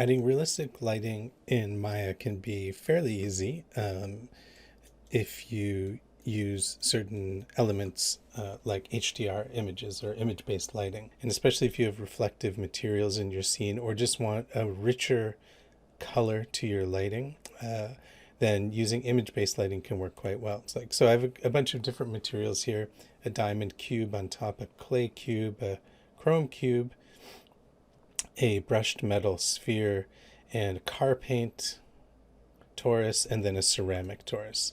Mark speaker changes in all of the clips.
Speaker 1: Adding realistic lighting in Maya can be fairly easy if you use certain elements like HDR images or image-based lighting. And especially if you have reflective materials in your scene or just want a richer color to your lighting, then using image-based lighting can work quite well. It's like, so I have a bunch of different materials here, a diamond cube on top, a clay cube, a chrome cube, a brushed metal sphere, and car paint torus, and then a ceramic torus.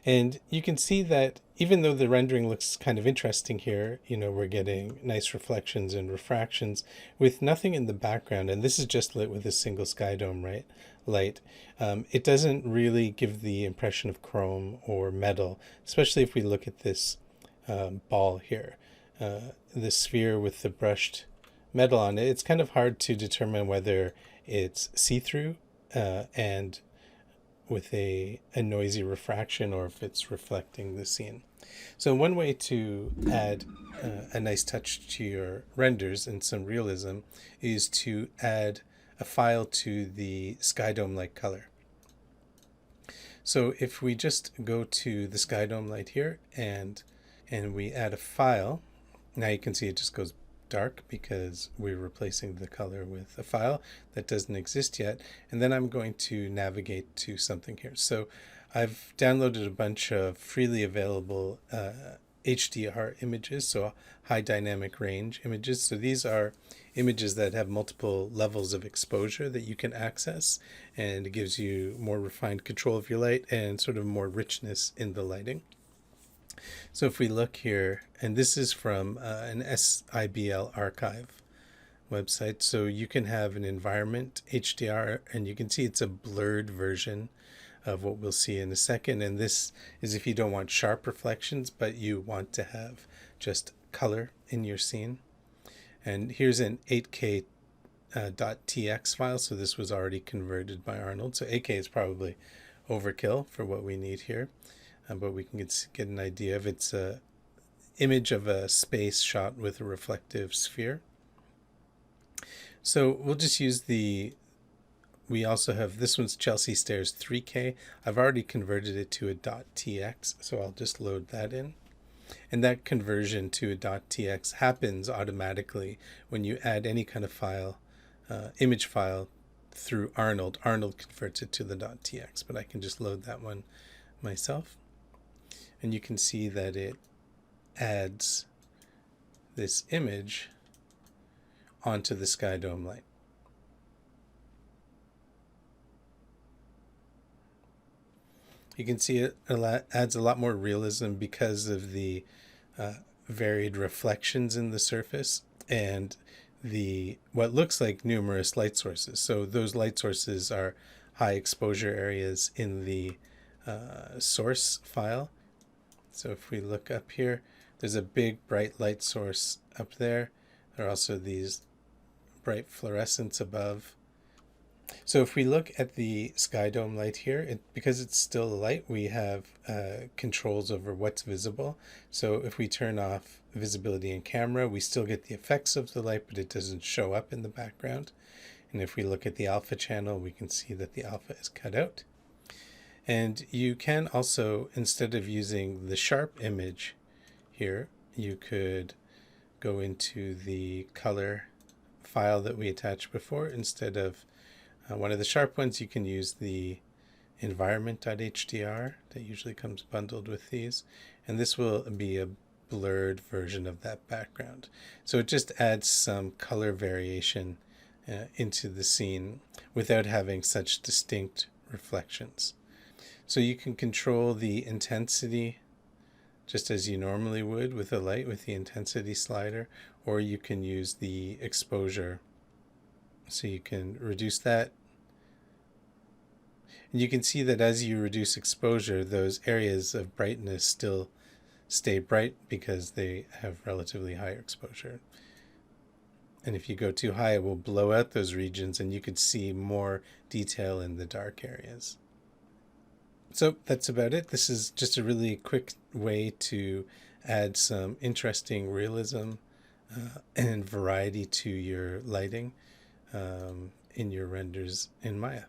Speaker 1: And you can see that even though the rendering looks kind of interesting here, we're getting nice reflections and refractions with nothing in the background. And this is just lit with a single sky dome, right? Light. It doesn't really give the impression of chrome or metal, especially if we look at this ball here. The sphere with the brushed metal on it, it's kind of hard to determine whether it's see-through and with a noisy refraction or if it's reflecting the scene. So one way to add a nice touch to your renders and some realism is to add a file to the sky dome light color. So if we just go to the sky dome light here and we add a file, now you can see it just goes dark because we're replacing the color with a file that doesn't exist yet. And then I'm going to navigate to something here. So I've downloaded a bunch of freely available HDR images, so high dynamic range images. So these are images that have multiple levels of exposure that you can access, and it gives you more refined control of your light and sort of more richness in the lighting. So if we look here, and this is from an SIBL archive website, so you can have an environment HDR, and you can see it's a blurred version of what we'll see in a second. And this is if you don't want sharp reflections, but you want to have just color in your scene. And here's an 8K .tx file, so this was already converted by Arnold. So 8K is probably overkill for what we need here. But we can get an idea of it's a image of a space shot with a reflective sphere. So we'll just use we also have, this one's Chelsea Stairs 3K. I've already converted it to a .tx, so I'll just load that in. And that conversion to a .tx happens automatically when you add any kind of file, image file through Arnold. Arnold converts it to the .tx, but I can just load that one myself. And you can see that it adds this image onto the sky dome light. You can see it adds a lot more realism because of the varied reflections in the surface and what looks like numerous light sources. So those light sources are high exposure areas in the source file. So if we look up here, there's a big bright light source up there. There are also these bright fluorescents above. So if we look at the sky dome light here, because it's still light, we have controls over what's visible. So if we turn off visibility in camera, we still get the effects of the light, but it doesn't show up in the background. And if we look at the alpha channel, we can see that the alpha is cut out. And you can also, instead of using the sharp image here, you could go into the color file that we attached before. Instead of one of the sharp ones, you can use the environment.hdr that usually comes bundled with these. And this will be a blurred version of that background. So it just adds some color variation into the scene without having such distinct reflections. So you can control the intensity just as you normally would with a light with the intensity slider, or you can use the exposure. So you can reduce that. And you can see that as you reduce exposure, those areas of brightness still stay bright because they have relatively high exposure. And if you go too high, it will blow out those regions and you could see more detail in the dark areas. So that's about it. This is just a really quick way to add some interesting realism and variety to your lighting. in your renders in Maya.